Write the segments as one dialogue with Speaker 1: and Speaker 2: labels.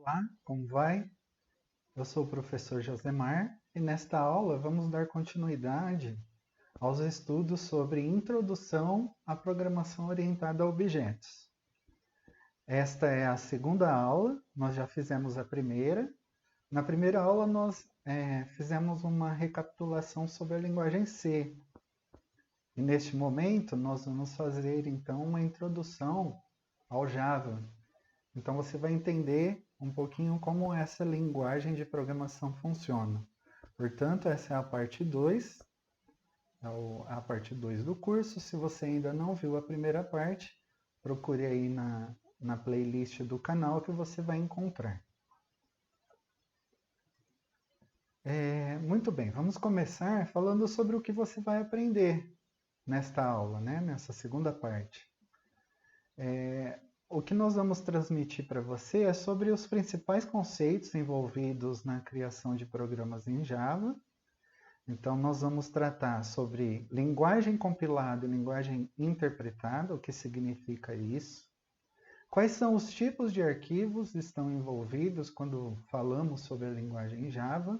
Speaker 1: Olá, como vai? Eu sou o professor Josemar e nesta aula vamos dar continuidade aos estudos sobre Introdução à Programação Orientada a Objetos. Esta é a segunda aula, nós já fizemos a primeira. Na primeira aula nós fizemos uma recapitulação sobre a linguagem C. E neste momento nós vamos fazer então uma introdução ao Java. Então você vai entender um pouquinho como essa linguagem de programação funciona. Portanto, essa é a parte 2, a parte 2 do curso. Se você ainda não viu a primeira parte, procure aí na playlist do canal que você vai encontrar. Muito bem, vamos começar falando sobre o que você vai aprender nesta aula, né? Nessa segunda parte. O que nós vamos transmitir para você é sobre os principais conceitos envolvidos na criação de programas em Java. Então, nós vamos tratar sobre linguagem compilada e linguagem interpretada, o que significa isso. Quais são os tipos de arquivos que estão envolvidos quando falamos sobre a linguagem em Java.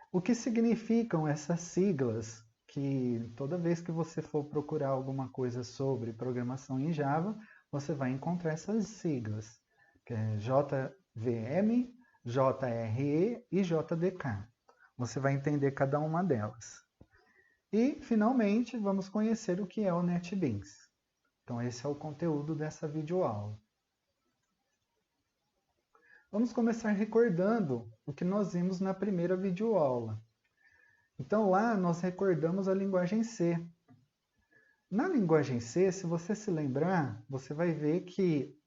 Speaker 1: O que significam essas siglas, que toda vez que você for procurar alguma coisa sobre programação em Java, você vai encontrar essas siglas, que é JVM, JRE e JDK. Você vai entender cada uma delas. E, finalmente, vamos conhecer o que é o NetBeans. Então, esse é o conteúdo dessa videoaula. Vamos começar recordando o que nós vimos na primeira videoaula. Então, lá nós recordamos a linguagem C. Na linguagem C, se você se lembrar, você vai ver que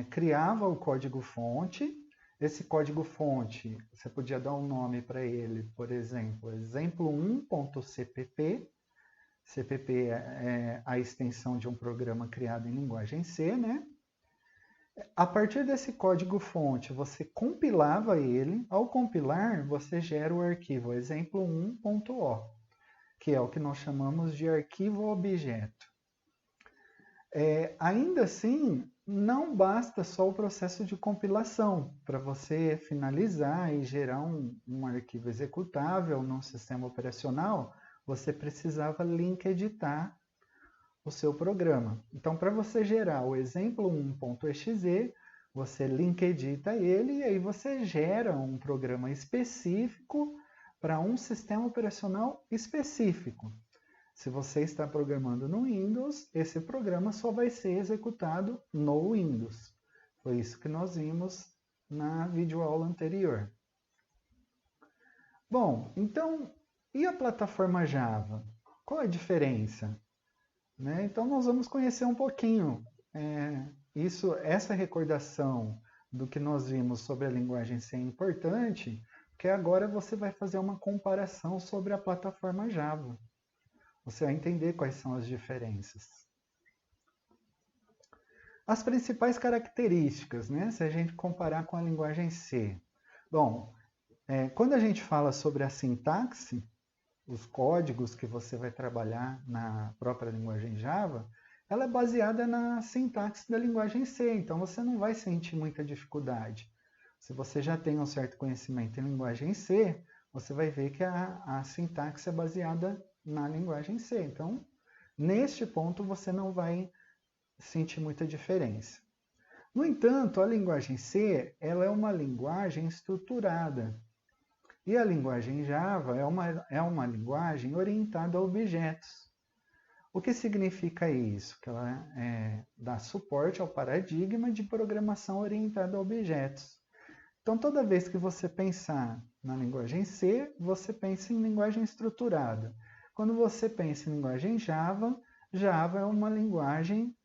Speaker 1: criava o código-fonte. Esse código-fonte, você podia dar um nome para ele, por exemplo, exemplo1.cpp. CPP é a extensão de um programa criado em linguagem C, né? A partir desse código-fonte, você compilava ele. Ao compilar, você gera o arquivo exemplo1.o, que é o que nós chamamos de arquivo objeto. Ainda assim, não basta só o processo de compilação. Para você finalizar e gerar um arquivo executável num sistema operacional, você precisava link-editar o seu programa. Então, para você gerar o exemplo1.exe, você link-edita ele e aí você gera um programa específico para um sistema operacional específico. Se você está programando no Windows, esse programa só vai ser executado no Windows. Foi isso que nós vimos na videoaula anterior. Bom, então, e a plataforma Java? Qual a diferença? Então, nós vamos conhecer um pouquinho essa recordação do que nós vimos sobre a linguagem C é importante, porque agora você vai fazer uma comparação sobre a plataforma Java. Você vai entender quais são as diferenças. As principais características, né, se a gente comparar com a linguagem C. Bom, quando a gente fala sobre a sintaxe, os códigos que você vai trabalhar na própria linguagem Java, ela é baseada na sintaxe da linguagem C, então você não vai sentir muita dificuldade. Se você já tem um certo conhecimento em linguagem C, você vai ver que a sintaxe é baseada na linguagem C. Então, neste ponto, você não vai sentir muita diferença. No entanto, a linguagem C ela é uma linguagem estruturada. E a linguagem Java é uma linguagem orientada a objetos. O que significa isso? Que ela dá suporte ao paradigma de programação orientada a objetos. Então, toda vez que você pensar na linguagem C, você pensa em linguagem estruturada. Quando você pensa em linguagem Java, Java é uma linguagem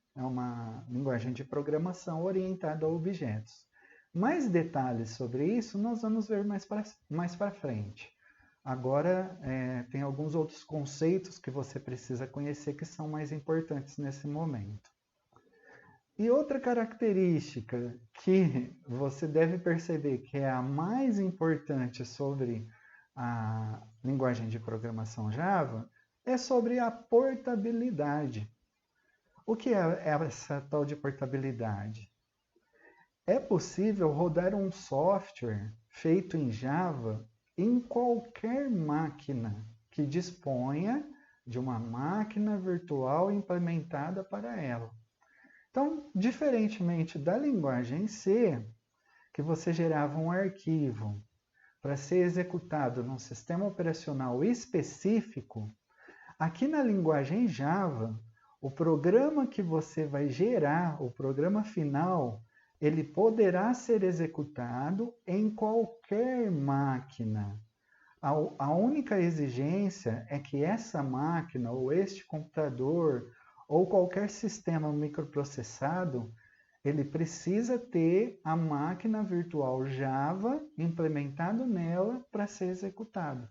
Speaker 1: de programação orientada a objetos. Mais detalhes sobre isso nós vamos ver mais para frente. Agora, tem alguns outros conceitos que você precisa conhecer que são mais importantes nesse momento. E outra característica que você deve perceber que é a mais importante sobre a linguagem de programação Java é sobre a portabilidade. O que é essa tal de portabilidade? é possível rodar um software feito em Java em qualquer máquina que disponha de uma máquina virtual implementada para ela. Então, diferentemente da linguagem C, que você gerava um arquivo para ser executado num sistema operacional específico, aqui na linguagem Java, o programa que você vai gerar, o programa final, ele poderá ser executado em qualquer máquina. A única exigência é que essa máquina, ou este computador, ou qualquer sistema microprocessado, ele precisa ter a máquina virtual Java implementado nela para ser executado.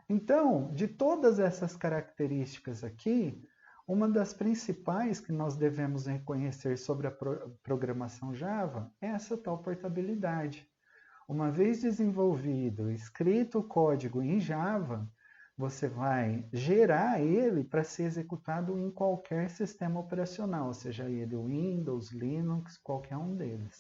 Speaker 1: Então, de todas essas características aqui, uma das principais que nós devemos reconhecer sobre a programação Java é essa tal portabilidade. Uma vez desenvolvido, escrito o código em Java, você vai gerar ele para ser executado em qualquer sistema operacional, seja ele Windows, Linux, qualquer um deles.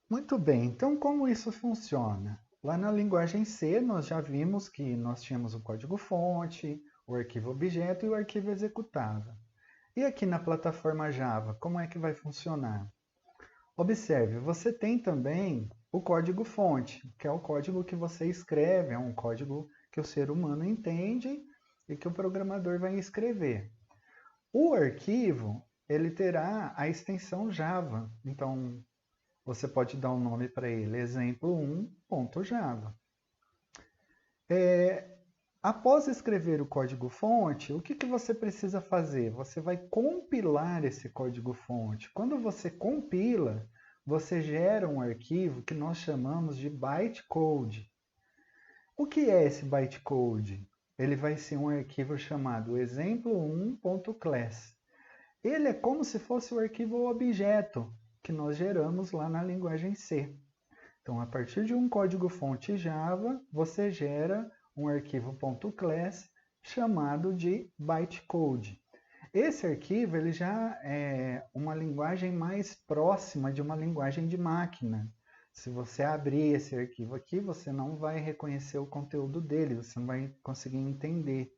Speaker 1: Muito bem, então como isso funciona? Lá na linguagem C, nós já vimos que nós tínhamos o código-fonte, o arquivo objeto e o arquivo executável. E aqui na plataforma Java, como é que vai funcionar? Observe, você tem também o código-fonte, que é o código que você escreve, é um código que o ser humano entende e que o programador vai escrever. O arquivo, ele terá a extensão Java, então você pode dar um nome para ele, exemplo1.java. Após escrever o código-fonte, o que você precisa fazer? Você vai compilar esse código-fonte. Quando você compila, você gera um arquivo que nós chamamos de bytecode. O que é esse bytecode? Ele vai ser um arquivo chamado exemplo1.class. Ele é como se fosse o arquivo objeto que nós geramos lá na linguagem C. Então, a partir de um código-fonte Java, você gera um arquivo .class chamado de bytecode. Esse arquivo ele já é uma linguagem mais próxima de uma linguagem de máquina. Se você abrir esse arquivo aqui, você não vai reconhecer o conteúdo dele, você não vai conseguir entender.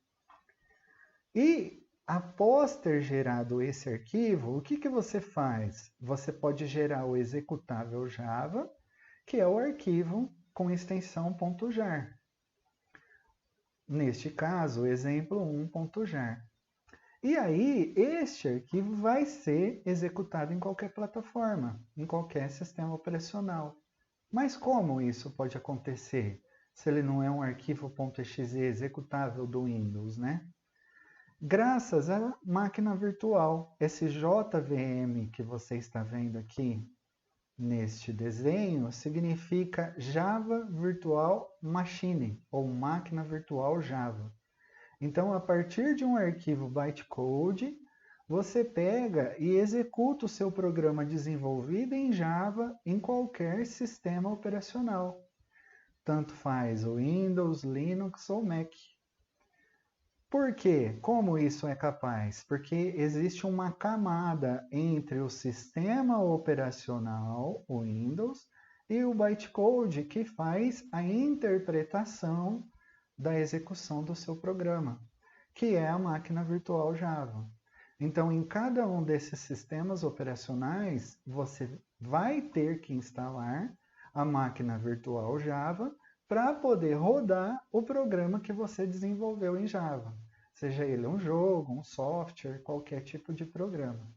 Speaker 1: E após ter gerado esse arquivo, o que você faz? Você pode gerar o executável Java, que é o arquivo com extensão .jar. Neste caso, exemplo1.jar. E aí, este arquivo vai ser executado em qualquer plataforma, em qualquer sistema operacional. Mas como isso pode acontecer se ele não é um arquivo .exe executável do Windows, né? Graças à máquina virtual, esse JVM que você está vendo aqui neste desenho significa Java Virtual Machine, ou máquina virtual Java. Então, a partir de um arquivo bytecode, você pega e executa o seu programa desenvolvido em Java em qualquer sistema operacional. Tanto faz o Windows, Linux ou Mac. Por quê? Como isso é capaz? Porque existe uma camada entre o sistema operacional, o Windows, e o bytecode que faz a interpretação da execução do seu programa, que é a máquina virtual Java. Então, em cada um desses sistemas operacionais, você vai ter que instalar a máquina virtual Java para poder rodar o programa que você desenvolveu em Java. Seja ele um jogo, um software, qualquer tipo de programa.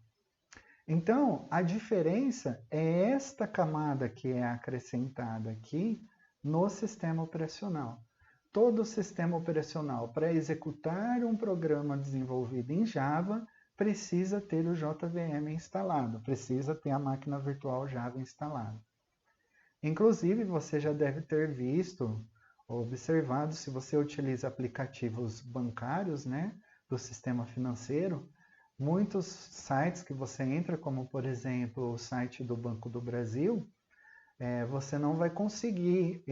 Speaker 1: Então, a diferença é esta camada que é acrescentada aqui no sistema operacional. Todo sistema operacional, para executar um programa desenvolvido em Java, precisa ter o JVM instalado, precisa ter a máquina virtual Java instalada. Inclusive, você já deve ter visto ou observado, se você utiliza aplicativos bancários, né, do sistema financeiro, muitos sites que você entra, como por exemplo o site do Banco do Brasil, você não vai conseguir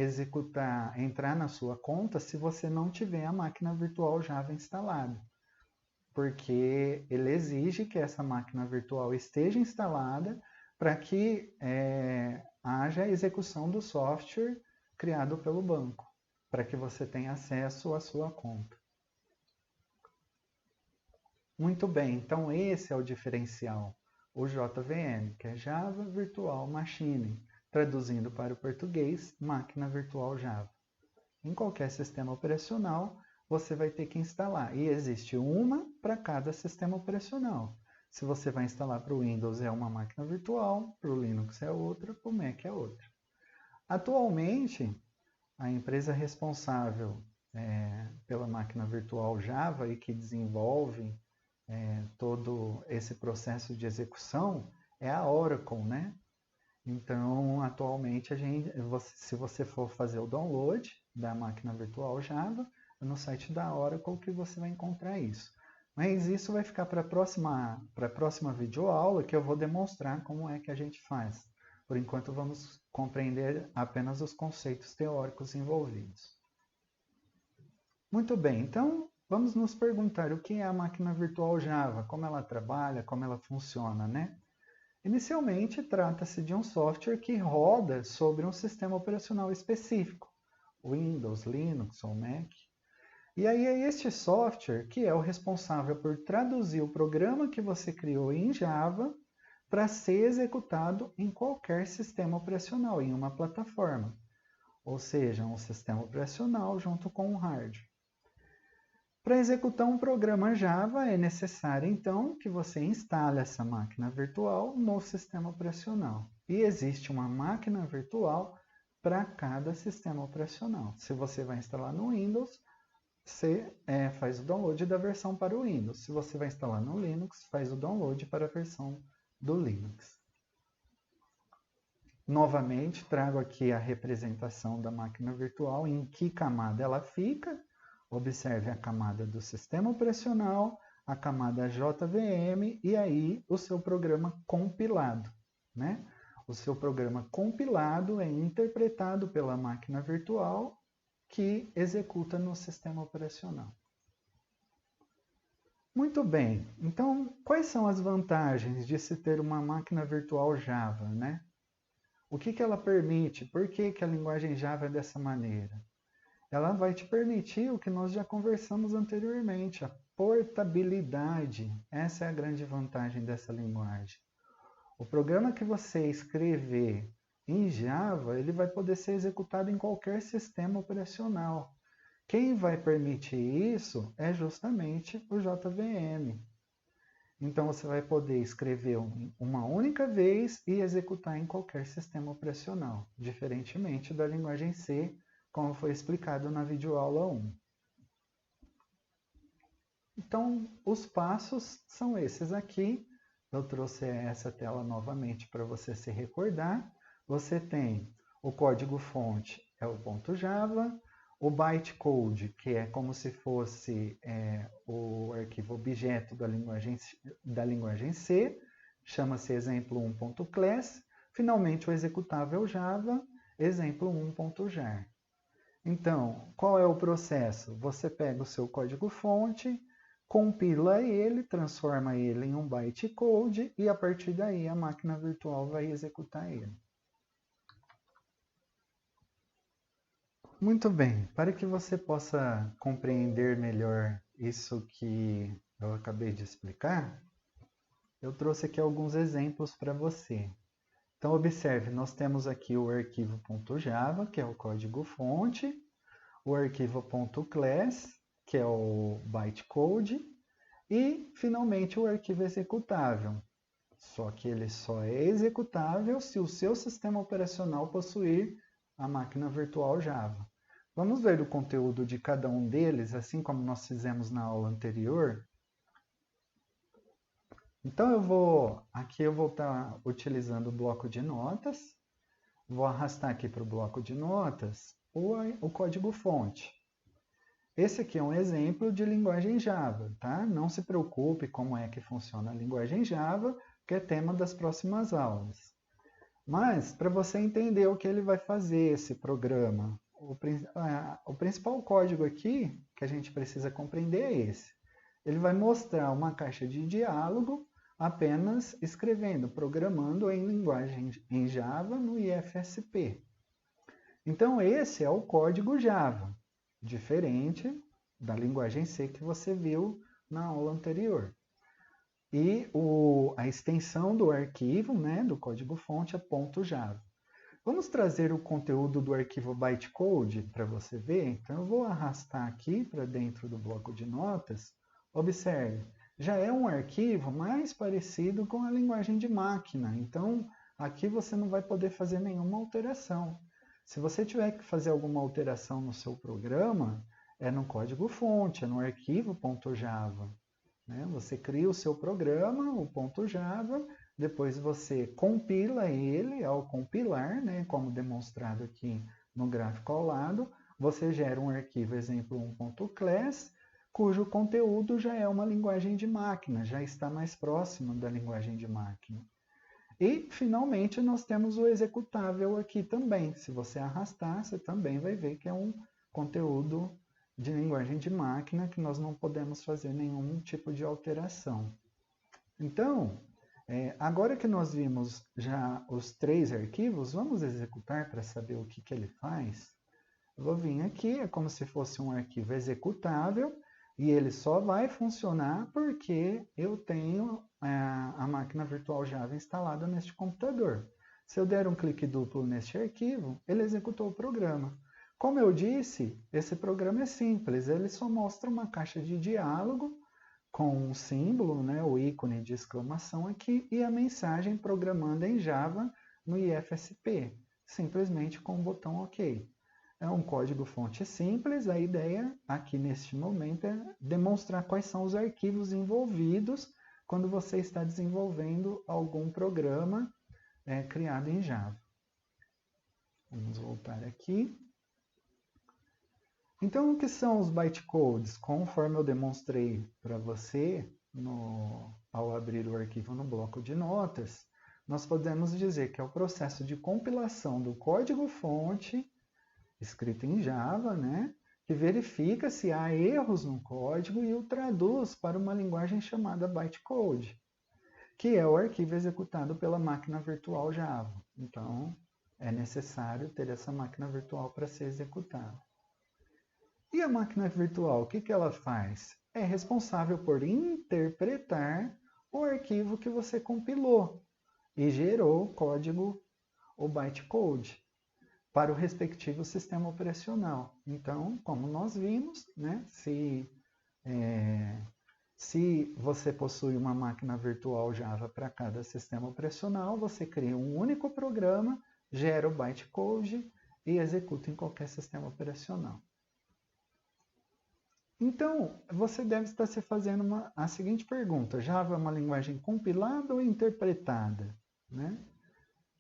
Speaker 1: entrar na sua conta se você não tiver a máquina virtual Java instalada. porque ele exige que essa máquina virtual esteja instalada para que haja a execução do software criado pelo banco, para que você tenha acesso à sua conta. Muito bem, então esse é o diferencial, o JVM, que é Java Virtual Machine, traduzindo para o português, máquina virtual Java. Em qualquer sistema operacional, você vai ter que instalar, e existe uma para cada sistema operacional. Se você vai instalar para o Windows é uma máquina virtual, para o Linux é outra, para o Mac é outra. Atualmente, a empresa responsável pela máquina virtual Java e que desenvolve todo esse processo de execução é a Oracle, né? Então, atualmente, se você for fazer o download da máquina virtual Java, é no site da Oracle que você vai encontrar isso. Mas isso vai ficar para a próxima videoaula, que eu vou demonstrar como é que a gente faz. Por enquanto, vamos compreender apenas os conceitos teóricos envolvidos. Muito bem, então vamos nos perguntar o que é a máquina virtual Java, como ela trabalha, como ela funciona, né? Inicialmente, trata-se de um software que roda sobre um sistema operacional específico, Windows, Linux ou Mac. E aí é este software que é o responsável por traduzir o programa que você criou em Java para ser executado em qualquer sistema operacional, em uma plataforma. Ou seja, um sistema operacional junto com um hardware. Para executar um programa Java, é necessário, então, que você instale essa máquina virtual no sistema operacional. E existe uma máquina virtual para cada sistema operacional. Se você vai instalar no Windows, você faz o download da versão para o Windows. Se você vai instalar no Linux, faz o download para a versão do Linux. Novamente, trago aqui a representação da máquina virtual, em que camada ela fica. Observe a camada do sistema operacional, a camada JVM e aí o seu programa compilado, né? O seu programa compilado é interpretado pela máquina virtual que executa no sistema operacional. Muito bem, então quais são as vantagens de se ter uma máquina virtual Java, né? O que ela permite? Por que a linguagem Java é dessa maneira? Ela vai te permitir o que nós já conversamos anteriormente, a portabilidade. Essa é a grande vantagem dessa linguagem. O programa que você escrever em Java, ele vai poder ser executado em qualquer sistema operacional. Quem vai permitir isso é justamente o JVM. Então, você vai poder escrever uma única vez e executar em qualquer sistema operacional, diferentemente da linguagem C, como foi explicado na videoaula 1. Então, os passos são esses aqui. Eu trouxe essa tela novamente para você se recordar. Você tem o código-fonte, é o .java, o bytecode, que é como se fosse o arquivo objeto da linguagem C, chama-se exemplo1.class. Finalmente, o executável Java, exemplo1.jar. Então, qual é o processo? Você pega o seu código-fonte, compila ele, transforma ele em um bytecode e a partir daí a máquina virtual vai executar ele. Muito bem, para que você possa compreender melhor isso que eu acabei de explicar, eu trouxe aqui alguns exemplos para você. Então, observe, nós temos aqui o arquivo .java, que é o código-fonte, o arquivo .class, que é o bytecode, e, finalmente, o arquivo executável. Só que ele só é executável se o seu sistema operacional possuir a máquina virtual Java. Vamos ver o conteúdo de cada um deles, assim como nós fizemos na aula anterior. Então, aqui eu vou estar utilizando o bloco de notas. Vou arrastar aqui para o bloco de notas o código-fonte. Esse aqui é um exemplo de linguagem Java, tá? Não se preocupe como é que funciona a linguagem Java, que é tema das próximas aulas. Mas, para você entender o que ele vai fazer, esse programa, o principal código aqui que a gente precisa compreender é esse. Ele vai mostrar uma caixa de diálogo apenas escrevendo, programando em linguagem em Java no IFSP. Então, esse é o código Java, diferente da linguagem C que você viu na aula anterior. E a extensão do arquivo, né, do código-fonte, é .java. Vamos trazer o conteúdo do arquivo bytecode para você ver? Então, eu vou arrastar aqui para dentro do bloco de notas. Observe, já é um arquivo mais parecido com a linguagem de máquina. Então, aqui você não vai poder fazer nenhuma alteração. Se você tiver que fazer alguma alteração no seu programa, é no código-fonte, é no arquivo .java. Né? Você cria o seu programa, o .java, depois você compila ele. Ao compilar, né, como demonstrado aqui no gráfico ao lado, você gera um arquivo exemplo1.class, cujo conteúdo já é uma linguagem de máquina, já está mais próximo da linguagem de máquina. E, finalmente, nós temos o executável aqui também. Se você arrastar, você também vai ver que é um conteúdo de linguagem de máquina que nós não podemos fazer nenhum tipo de alteração. Então, agora que nós vimos já os 3 arquivos, vamos executar para saber o que ele faz? Eu vou vir aqui, é como se fosse um arquivo executável, e ele só vai funcionar porque eu tenho a máquina virtual Java instalada neste computador. Se eu der um clique duplo neste arquivo, ele executou o programa. Como eu disse, esse programa é simples, ele só mostra uma caixa de diálogo com um símbolo, né, o ícone de exclamação aqui, e a mensagem programando em Java no IFSP, simplesmente com o botão OK. É um código-fonte simples, a ideia aqui neste momento é demonstrar quais são os arquivos envolvidos quando você está desenvolvendo algum programa criado em Java. Vamos voltar aqui. Então, o que são os bytecodes? Conforme eu demonstrei para você ao abrir o arquivo no bloco de notas, nós podemos dizer que é o processo de compilação do código-fonte escrito em Java, né, que verifica se há erros no código e o traduz para uma linguagem chamada bytecode, que é o arquivo executado pela máquina virtual Java. Então, é necessário ter essa máquina virtual para ser executada. E a máquina virtual, o que ela faz? É responsável por interpretar o arquivo que você compilou e gerou o código, o bytecode, para o respectivo sistema operacional. Então, como nós vimos, né, se você possui uma máquina virtual Java para cada sistema operacional, você cria um único programa, gera o bytecode e executa em qualquer sistema operacional. Então, você deve estar se fazendo a seguinte pergunta: Java é uma linguagem compilada ou interpretada? Né?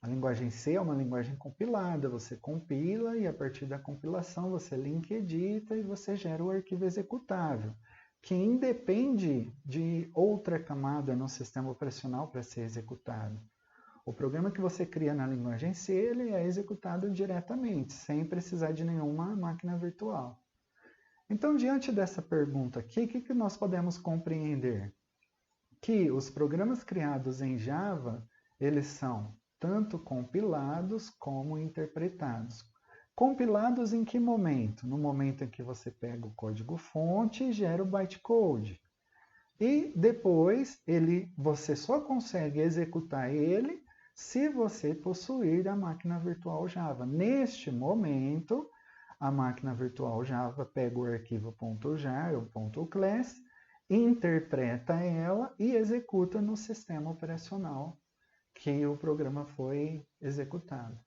Speaker 1: A linguagem C é uma linguagem compilada, você compila e a partir da compilação você linka, edita e você gera o arquivo executável, que independe de outra camada no sistema operacional para ser executado. O programa que você cria na linguagem C ele é executado diretamente, sem precisar de nenhuma máquina virtual. Então, diante dessa pergunta aqui, o que nós podemos compreender? Que os programas criados em Java, eles são tanto compilados como interpretados. Compilados em que momento? No momento em que você pega o código-fonte e gera o bytecode. E depois, você só consegue executar ele se você possuir a máquina virtual Java. Neste momento, a máquina virtual Java pega o arquivo .jar ou .class, interpreta ela e executa no sistema operacional que o programa foi executado.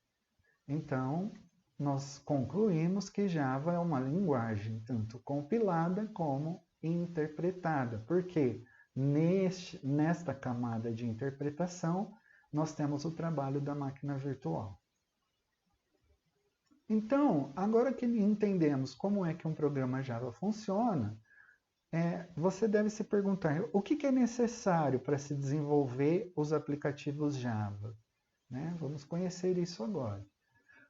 Speaker 1: Então, nós concluímos que Java é uma linguagem tanto compilada como interpretada, porque nesta camada de interpretação nós temos o trabalho da máquina virtual. Então, agora que entendemos como é que um programa Java funciona, você deve se perguntar o que é necessário para se desenvolver os aplicativos Java. Né? Vamos conhecer isso agora.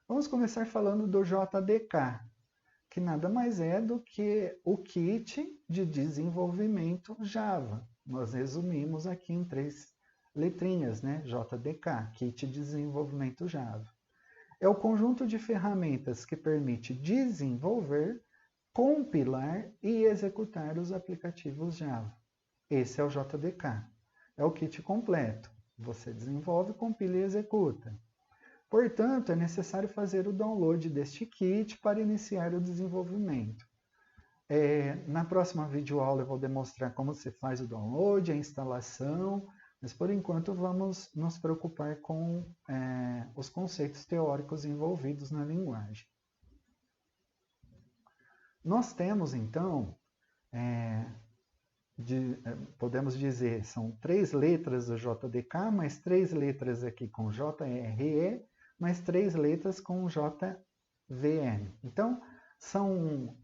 Speaker 1: Vamos começar falando do JDK, que nada mais é do que o kit de desenvolvimento Java. Nós resumimos aqui em 3 letrinhas, né? JDK, Kit de Desenvolvimento Java. É o conjunto de ferramentas que permite desenvolver, compilar e executar os aplicativos Java. Esse é o JDK. É o kit completo. Você desenvolve, compila e executa. Portanto, é necessário fazer o download deste kit para iniciar o desenvolvimento. Na próxima videoaula eu vou demonstrar como se faz o download, a instalação, mas por enquanto vamos nos preocupar com os conceitos teóricos envolvidos na linguagem. Nós temos então, podemos dizer, são 3 letras do JDK, mais 3 letras aqui com JRE, mais 3 letras com JVM. Então, são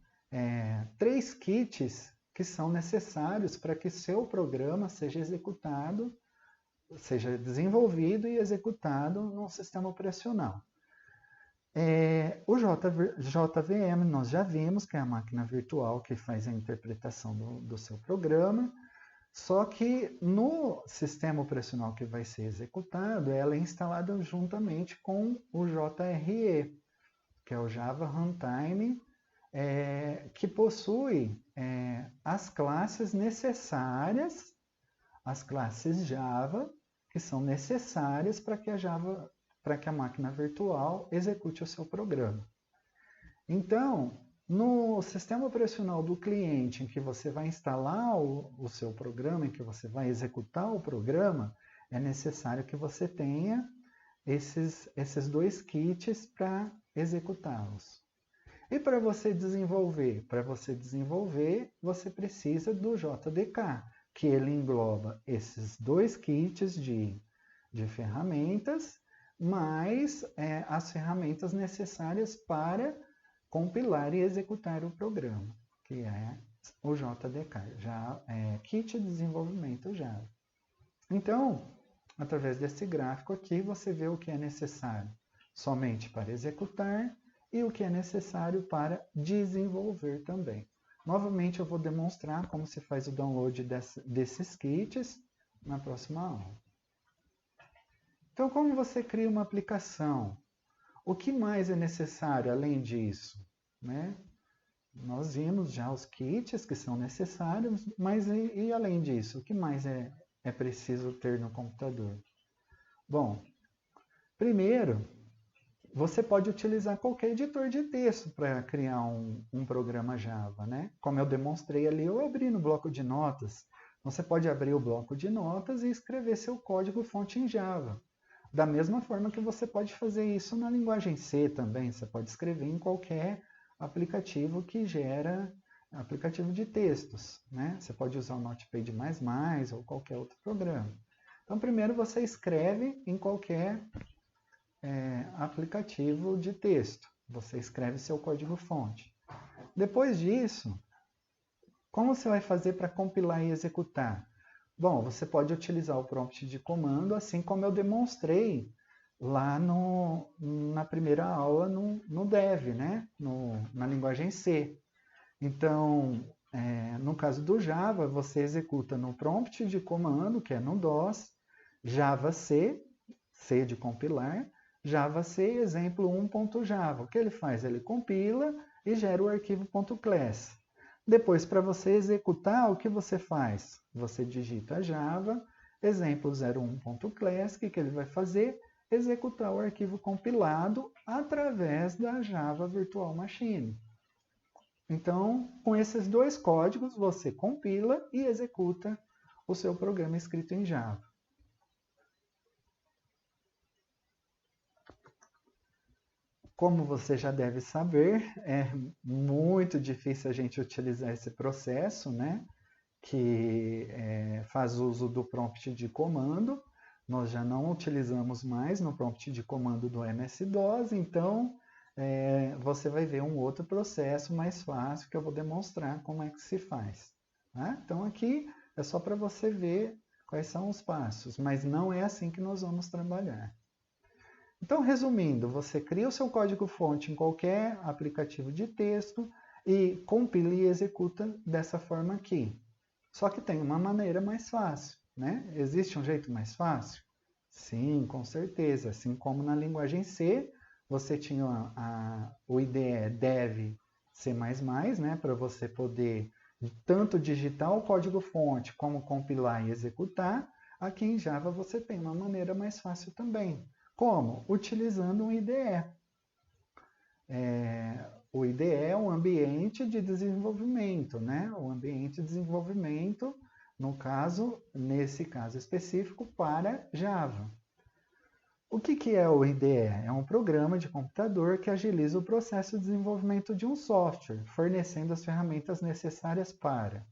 Speaker 1: 3 kits que são necessários para que seu programa seja executado, seja desenvolvido e executado no sistema operacional. O JVM nós já vimos que é a máquina virtual que faz a interpretação do seu programa, só que no sistema operacional que vai ser executado, ela é instalada juntamente com o JRE, que é o Java Runtime, que possui as classes necessárias, as classes Java, que são necessárias para que a máquina virtual execute o seu programa. Então, no sistema operacional do cliente, em que você vai instalar o seu programa, em que você vai executar o programa, é necessário que você tenha esses 2 kits para executá-los. E para você desenvolver? Para você desenvolver, você precisa do JDK, que ele engloba esses 2 kits de ferramentas, mais as ferramentas necessárias para compilar e executar o programa, que é o JDK, Kit de Desenvolvimento Java. Então, através desse gráfico aqui, você vê o que é necessário somente para executar e o que é necessário para desenvolver também. Novamente, eu vou demonstrar como se faz o download desses kits na próxima aula. Então, como você cria uma aplicação? O que mais é necessário além disso? Né? Nós vimos já os kits que são necessários, mas e além disso? O que mais é preciso ter no computador? Bom, primeiro, você pode utilizar qualquer editor de texto para criar um programa Java. Né? Como eu demonstrei ali, eu abri no bloco de notas. Você pode abrir o bloco de notas e escrever seu código-fonte em Java. Da mesma forma que você pode fazer isso na linguagem C também. Você pode escrever em qualquer aplicativo que gera aplicativo de textos. Né? Você pode usar o Notepad++ ou qualquer outro programa. Então, primeiro você escreve em qualquer aplicativo de texto. Você escreve seu código-fonte. Depois disso, como você vai fazer para compilar e executar? Bom, você pode utilizar o prompt de comando, assim como eu demonstrei lá na primeira aula no Dev, né? Na linguagem C. Então, no caso do Java, você executa no prompt de comando, que é no DOS, Java C, C de compilar, Java C, exemplo 1.java. O que ele faz? Ele compila e gera o arquivo .class. Depois, para você executar, o que você faz? Você digita Java, exemplo 01.class, o que ele vai fazer? Executar o arquivo compilado através da Java Virtual Machine. Então, com esses 2 códigos, você compila e executa o seu programa escrito em Java. Como você já deve saber, é muito difícil a gente utilizar esse processo, né? Que faz uso do prompt de comando. Nós já não utilizamos mais no prompt de comando do MS-DOS, então você vai ver um outro processo mais fácil que eu vou demonstrar como é que se faz. Tá? Então aqui é só para você ver quais são os passos, mas não é assim que nós vamos trabalhar. Então, resumindo, você cria o seu código-fonte em qualquer aplicativo de texto, e compila e executa dessa forma aqui. Só que tem uma maneira mais fácil, né? Existe um jeito mais fácil? Sim, com certeza. Assim como na linguagem C, você tinha o IDE dev C++, né? Para você poder tanto digitar o código-fonte como compilar e executar. Aqui em Java você tem uma maneira mais fácil também. Como? Utilizando um IDE. O IDE é um ambiente de desenvolvimento, né? O ambiente de desenvolvimento, nesse caso específico, para Java. O que é o IDE? É um programa de computador que agiliza o processo de desenvolvimento de um software, fornecendo as ferramentas necessárias para.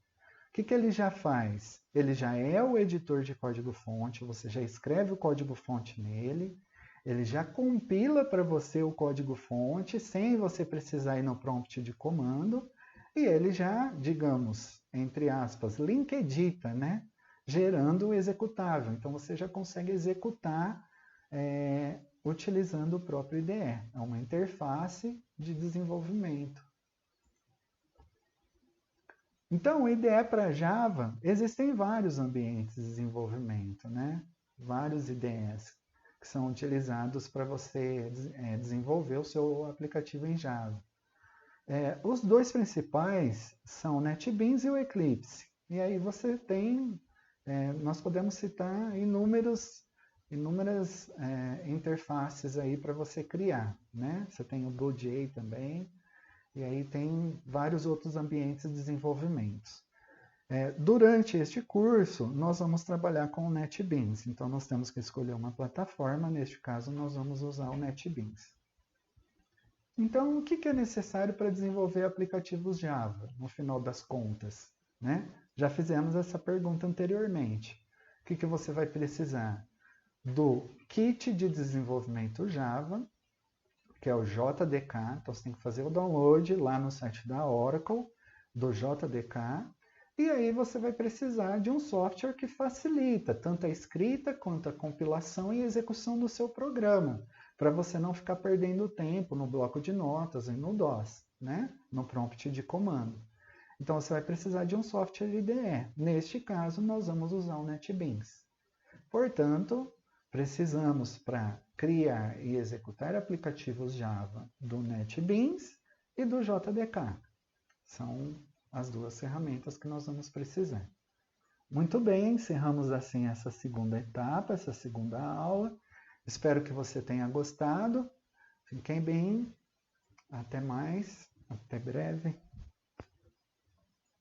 Speaker 1: O que ele já faz? Ele já é o editor de código-fonte, você já escreve o código-fonte nele, ele já compila para você o código-fonte sem você precisar ir no prompt de comando, e ele já, digamos, entre aspas, linkedita, né? Gerando o executável. Então você já consegue executar utilizando o próprio IDE. É uma interface de desenvolvimento. Então, o IDE para Java, existem vários ambientes de desenvolvimento, né? Vários IDEs que são utilizados para você desenvolver o seu aplicativo em Java. Os dois principais são o NetBeans e o Eclipse. E aí você tem, nós podemos citar inúmeras interfaces aí para você criar, né? Você tem o BlueJ também, e aí tem vários outros ambientes de desenvolvimento. Durante este curso, nós vamos trabalhar com o NetBeans. Então, nós temos que escolher uma plataforma. Neste caso, nós vamos usar o NetBeans. Então, o que é necessário para desenvolver aplicativos Java, no final das contas? Né? Já fizemos essa pergunta anteriormente. O que você vai precisar? Do kit de desenvolvimento Java, que é o JDK. Então, você tem que fazer o download lá no site da Oracle, do JDK. E aí você vai precisar de um software que facilita tanto a escrita quanto a compilação e execução do seu programa, para você não ficar perdendo tempo no bloco de notas e no DOS, né? No prompt de comando. Então você vai precisar de um software IDE. Neste caso, nós vamos usar o NetBeans. Portanto, precisamos para criar e executar aplicativos Java do NetBeans e do JDK. São as duas ferramentas que nós vamos precisar. Muito bem, encerramos assim essa segunda etapa, essa segunda aula. Espero que você tenha gostado. Fiquem bem. Até mais. Até breve.